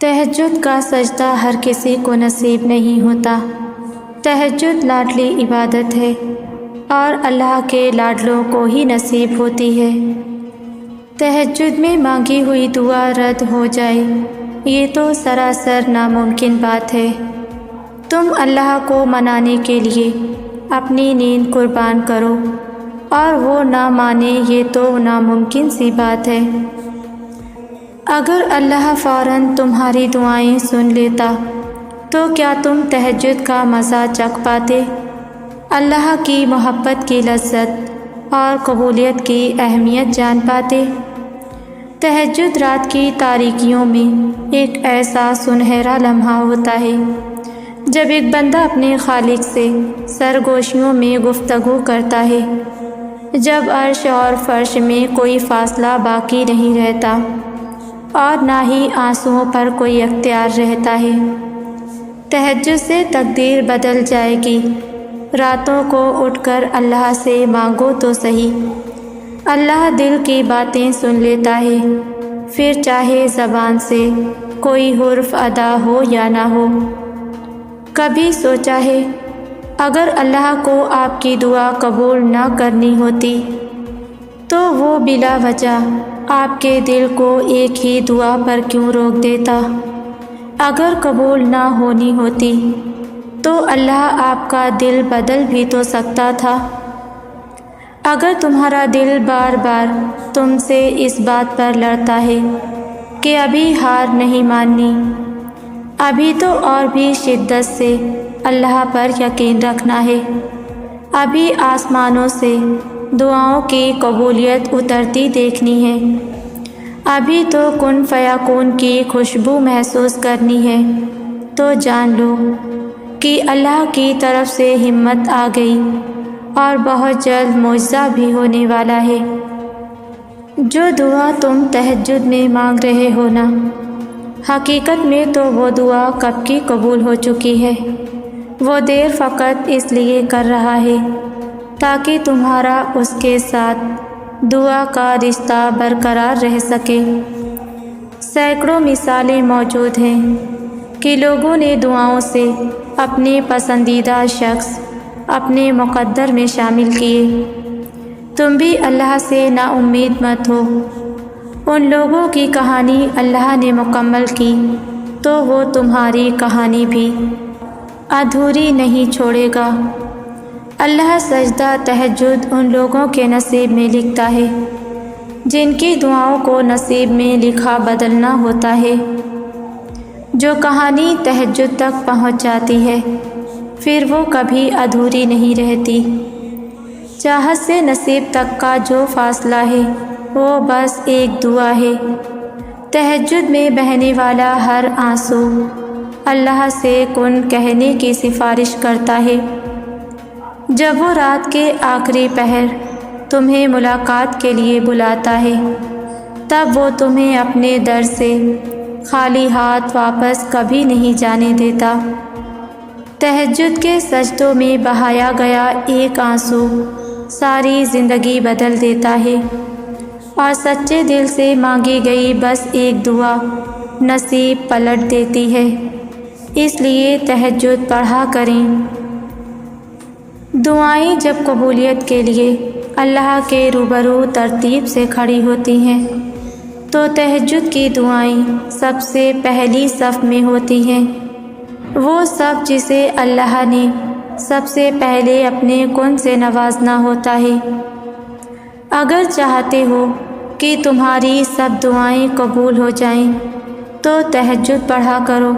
تہجد کا سجدہ ہر کسی کو نصیب نہیں ہوتا۔ تہجد لاڈلی عبادت ہے اور اللہ کے لاڈلوں کو ہی نصیب ہوتی ہے۔ تہجد میں مانگی ہوئی دعا رد ہو جائے یہ تو سراسر ناممکن بات ہے۔ تم اللہ کو منانے کے لیے اپنی نیند قربان کرو اور وہ نہ مانے یہ تو ناممکن سی بات ہے۔ اگر اللہ فوراً تمہاری دعائیں سن لیتا تو کیا تم تہجد کا مزہ چکھ پاتے؟ اللہ کی محبت کی لذت اور قبولیت کی اہمیت جان پاتے؟ تہجد رات کی تاریکیوں میں ایک ایسا سنہرا لمحہ ہوتا ہے جب ایک بندہ اپنے خالق سے سرگوشیوں میں گفتگو کرتا ہے، جب عرش اور فرش میں کوئی فاصلہ باقی نہیں رہتا اور نہ ہی آنسوؤں پر کوئی اختیار رہتا ہے۔ تہجد سے تقدیر بدل جائے گی۔ راتوں کو اٹھ کر اللہ سے مانگو تو صحیح، اللہ دل کی باتیں سن لیتا ہے، پھر چاہے زبان سے کوئی حرف ادا ہو یا نہ ہو۔ کبھی سوچا ہے اگر اللہ کو آپ کی دعا قبول نہ کرنی ہوتی تو وہ بلا وجہ آپ کے دل کو ایک ہی دعا پر کیوں روک دیتا؟ اگر قبول نہ ہونی ہوتی تو اللہ آپ کا دل بدل بھی تو سکتا تھا۔ اگر تمہارا دل بار بار تم سے اس بات پر لڑتا ہے کہ ابھی ہار نہیں ماننی، ابھی تو اور بھی شدت سے اللہ پر یقین رکھنا ہے، ابھی آسمانوں سے دعاؤں کی قبولیت اترتی دیکھنی ہے، ابھی تو کن فیکون کی خوشبو محسوس کرنی ہے، تو جان لو کہ اللہ کی طرف سے ہمت آ گئی اور بہت جلد معجزہ بھی ہونے والا ہے۔ جو دعا تم تہجد میں مانگ رہے ہو نا، حقیقت میں تو وہ دعا کب کی قبول ہو چکی ہے۔ وہ دیر فقط اس لیے کر رہا ہے تاکہ تمہارا اس کے ساتھ دعا کا رشتہ برقرار رہ سکے۔ سینکڑوں مثالیں موجود ہیں کہ لوگوں نے دعاؤں سے اپنے پسندیدہ شخص اپنے مقدر میں شامل کیے۔ تم بھی اللہ سے نا امید مت ہو۔ ان لوگوں کی کہانی اللہ نے مکمل کی تو وہ تمہاری کہانی بھی ادھوری نہیں چھوڑے گا۔ اللہ سجدہ تہجد ان لوگوں کے نصیب میں لکھتا ہے جن کی دعاؤں کو نصیب میں لکھا بدلنا ہوتا ہے۔ جو کہانی تہجد تک پہنچ جاتی ہے پھر وہ کبھی ادھوری نہیں رہتی۔ چاہت سے نصیب تک کا جو فاصلہ ہے وہ بس ایک دعا ہے۔ تہجد میں بہنے والا ہر آنسو اللہ سے کن کہنے کی سفارش کرتا ہے۔ جب وہ رات کے آخری پہر تمہیں ملاقات کے لیے بلاتا ہے تب وہ تمہیں اپنے در سے خالی ہاتھ واپس کبھی نہیں جانے دیتا۔ تہجد کے سجدوں میں بہایا گیا ایک آنسو ساری زندگی بدل دیتا ہے اور سچے دل سے مانگی گئی بس ایک دعا نصیب پلٹ دیتی ہے۔ اس لیے تہجد پڑھا کریں۔ دعائیں جب قبولیت کے لیے اللہ کے روبرو ترتیب سے کھڑی ہوتی ہیں تو تہجد کی دعائیں سب سے پہلی صف میں ہوتی ہیں۔ وہ صف جسے اللہ نے سب سے پہلے اپنے کن سے نوازنا ہوتا ہے۔ اگر چاہتے ہو کہ تمہاری سب دعائیں قبول ہو جائیں تو تہجد پڑھا کرو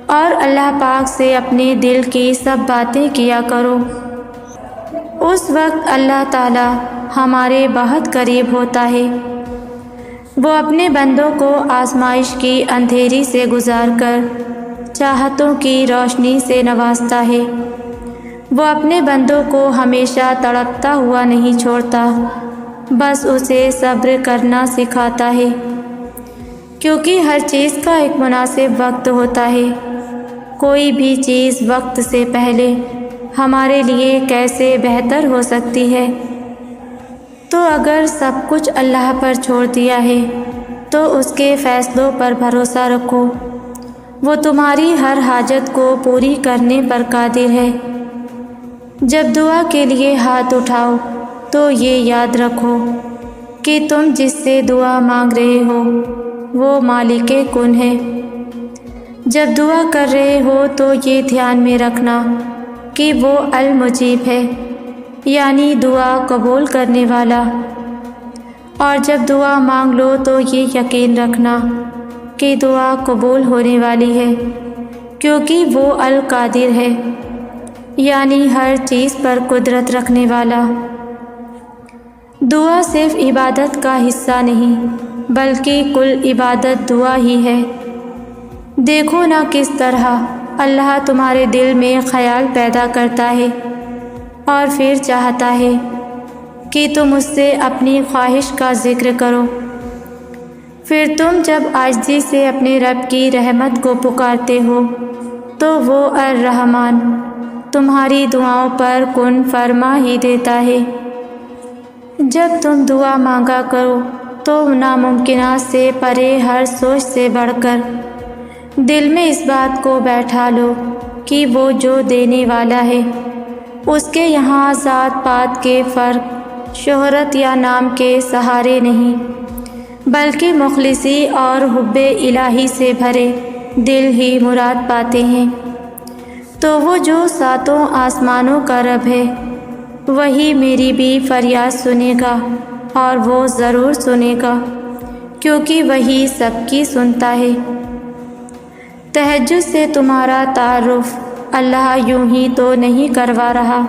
اور اللہ پاک سے اپنے دل کی سب باتیں کیا کرو۔ اس وقت اللہ تعالی ہمارے بہت قریب ہوتا ہے۔ وہ اپنے بندوں کو آزمائش کی اندھیری سے گزار کر چاہتوں کی روشنی سے نوازتا ہے۔ وہ اپنے بندوں کو ہمیشہ تڑپتا ہوا نہیں چھوڑتا، بس اسے صبر کرنا سکھاتا ہے، کیونکہ ہر چیز کا ایک مناسب وقت ہوتا ہے۔ کوئی بھی چیز وقت سے پہلے ہمارے لیے کیسے بہتر ہو سکتی ہے؟ تو اگر سب کچھ اللہ پر چھوڑ دیا ہے تو اس کے فیصلوں پر بھروسہ رکھو، وہ تمہاری ہر حاجت کو پوری کرنے پر قادر ہے۔ جب دعا کے لیے ہاتھ اٹھاؤ تو یہ یاد رکھو کہ تم جس سے دعا مانگ رہے ہو وہ مالک کن ہے۔ جب دعا کر رہے ہو تو یہ دھیان میں رکھنا کہ وہ المجیب ہے، یعنی دعا قبول کرنے والا، اور جب دعا مانگ لو تو یہ یقین رکھنا کہ دعا قبول ہونے والی ہے، کیونکہ وہ القادر ہے، یعنی ہر چیز پر قدرت رکھنے والا۔ دعا صرف عبادت کا حصہ نہیں بلکہ کل عبادت دعا ہی ہے۔ دیکھو نہ کس طرح اللہ تمہارے دل میں خیال پیدا کرتا ہے اور پھر چاہتا ہے کہ تم اس سے اپنی خواہش کا ذکر کرو۔ پھر تم جب عاجزی سے اپنے رب کی رحمت کو پکارتے ہو تو وہ الرحمن تمہاری دعاؤں پر کن فرما ہی دیتا ہے۔ جب تم دعا مانگا کرو تو ناممکنات سے پرے ہر سوچ سے بڑھ کر دل میں اس بات کو بیٹھا لو کہ وہ جو دینے والا ہے اس کے یہاں ذات پات کے فرق، شہرت یا نام کے سہارے نہیں، بلکہ مخلصی اور حب الہی سے بھرے دل ہی مراد پاتے ہیں۔ تو وہ جو ساتوں آسمانوں کا رب ہے وہی میری بھی فریاد سنے گا، اور وہ ضرور سنے گا کیونکہ وہی سب کی سنتا ہے۔ تہجد سے تمہارا تعارف اللہ یوں ہی تو نہیں کروا رہا،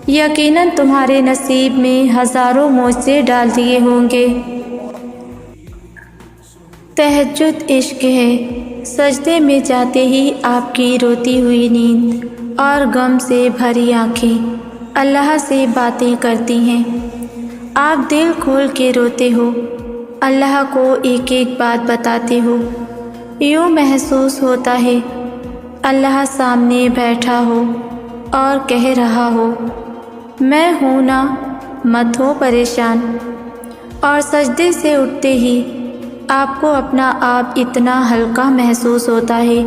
یقیناً تمہارے نصیب میں ہزاروں معجزے ڈال دیے ہوں گے۔ تہجد عشق ہے، سجدے میں جاتے ہی آپ کی روتی ہوئی نیند اور غم سے بھری آنکھیں اللہ سے باتیں کرتی ہیں۔ آپ دل کھول کے روتے ہو، اللہ کو ایک ایک بات بتاتے ہو، یوں محسوس ہوتا ہے اللہ سامنے بیٹھا ہو اور کہہ رہا ہو میں ہوں نا، مت ہو پریشان۔ اور سجدے سے اٹھتے ہی آپ کو اپنا آپ اتنا ہلکا محسوس ہوتا ہے۔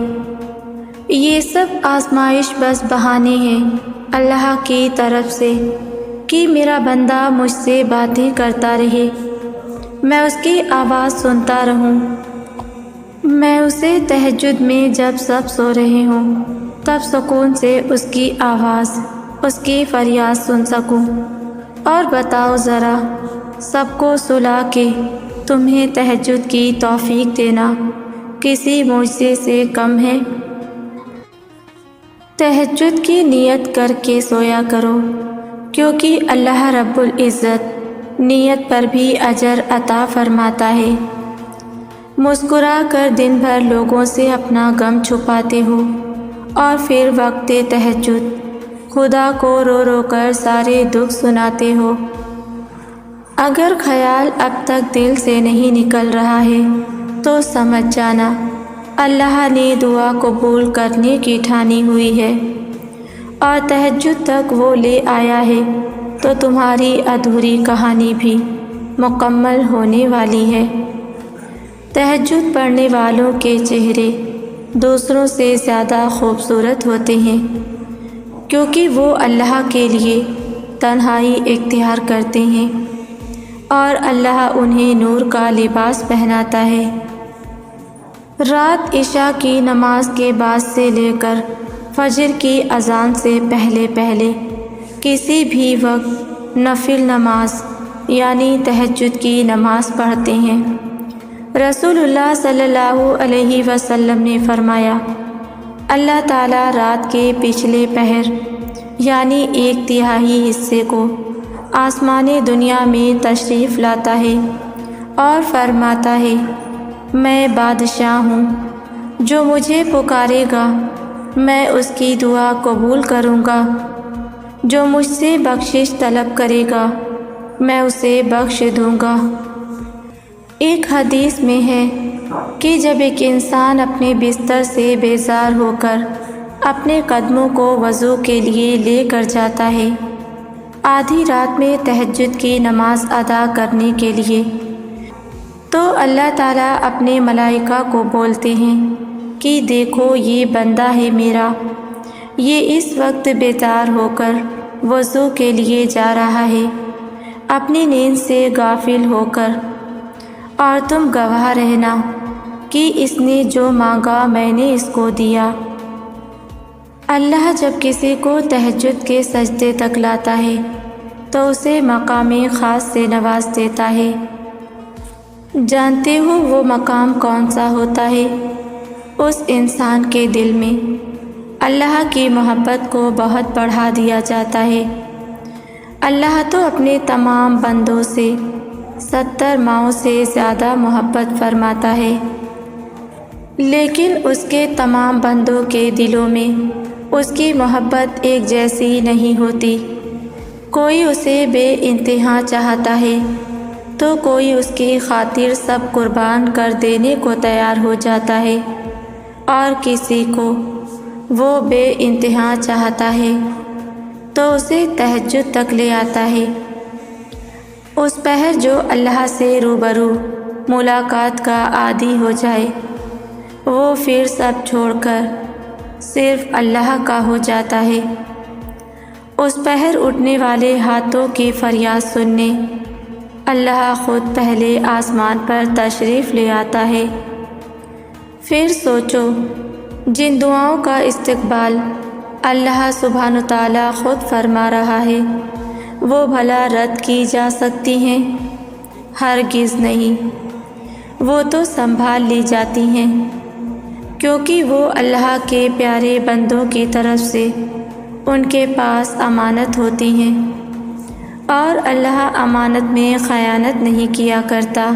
یہ سب آزمائش بس بہانے ہیں اللہ کی طرف سے کہ میرا بندہ مجھ سے باتیں کرتا رہے، میں اس کی آواز سنتا رہوں، میں اسے تہجد میں جب سب سو رہے ہوں تب سکون سے اس کی آواز، اس کی فریاد سن سکوں۔ اور بتاؤ ذرا، سب کو سلا کے تمہیں تہجد کی توفیق دینا کسی معجزے سے کم ہے؟ تہجد کی نیت کر کے سویا کرو، کیونکہ اللہ رب العزت نیت پر بھی اجر عطا فرماتا ہے۔ مسکرا کر دن بھر لوگوں سے اپنا غم چھپاتے ہو اور پھر وقت تہجد خدا کو رو رو کر سارے دکھ سناتے ہو۔ اگر خیال اب تک دل سے نہیں نکل رہا ہے تو سمجھ جانا اللہ نے دعا قبول کرنے کی ٹھانی ہوئی ہے، اور تہجد تک وہ لے آیا ہے تو تمہاری ادھوری کہانی بھی مکمل ہونے والی ہے۔ تہجد پڑھنے والوں کے چہرے دوسروں سے زیادہ خوبصورت ہوتے ہیں، کیونکہ وہ اللہ کے لیے تنہائی اختیار کرتے ہیں اور اللہ انہیں نور کا لباس پہناتا ہے۔ رات عشاء کی نماز کے بعد سے لے کر فجر کی اذان سے پہلے پہلے کسی بھی وقت نفل نماز یعنی تہجد کی نماز پڑھتے ہیں۔ رسول اللہ صلی اللہ علیہ وسلم نے فرمایا، اللہ تعالیٰ رات کے پچھلے پہر یعنی 1/3 حصے کو آسمان دنیا میں تشریف لاتا ہے اور فرماتا ہے میں بادشاہ ہوں، جو مجھے پکارے گا میں اس کی دعا قبول کروں گا، جو مجھ سے بخشش طلب کرے گا میں اسے بخش دوں گا۔ ایک حدیث میں ہے کہ جب ایک انسان اپنے بستر سے بیزار ہو کر اپنے قدموں کو وضو کے لیے لے کر جاتا ہے، آدھی رات میں تہجد کی نماز ادا کرنے کے لیے، تو اللہ تعالیٰ اپنے ملائکہ کو بولتے ہیں کہ دیکھو یہ بندہ ہے میرا، یہ اس وقت بیدار ہو کر وضو کے لیے جا رہا ہے اپنی نیند سے غافل ہو کر، اور تم گواہ رہنا کہ اس نے جو مانگا میں نے اس کو دیا۔ اللہ جب کسی کو تہجد کے سجدے تک لاتا ہے تو اسے مقام خاص سے نواز دیتا ہے۔ جانتے ہو وہ مقام کون سا ہوتا ہے؟ اس انسان کے دل میں اللہ کی محبت کو بہت بڑھا دیا جاتا ہے۔ اللہ تو اپنے تمام بندوں سے 70 ماؤں سے زیادہ محبت فرماتا ہے، لیکن اس کے تمام بندوں کے دلوں میں اس کی محبت ایک جیسی نہیں ہوتی۔ کوئی اسے بے انتہا چاہتا ہے تو کوئی اس کی خاطر سب قربان کر دینے کو تیار ہو جاتا ہے، اور کسی کو وہ بے انتہا چاہتا ہے تو اسے تہجد تک لے آتا ہے۔ اس پہر جو اللہ سے روبرو ملاقات کا عادی ہو جائے وہ پھر سب چھوڑ کر صرف اللہ کا ہو جاتا ہے۔ اس پہر اٹھنے والے ہاتھوں کی فریاد سننے اللہ خود پہلے آسمان پر تشریف لے آتا ہے۔ پھر سوچو جن دعاؤں کا استقبال اللہ سبحانہ تعالیٰ خود فرما رہا ہے وہ بھلا رد کی جا سکتی ہیں؟ ہرگز نہیں، وہ تو سنبھال لی جاتی ہیں، کیونکہ وہ اللہ کے پیارے بندوں کی طرف سے ان کے پاس امانت ہوتی ہیں، اور اللہ امانت میں خیانت نہیں کیا کرتا۔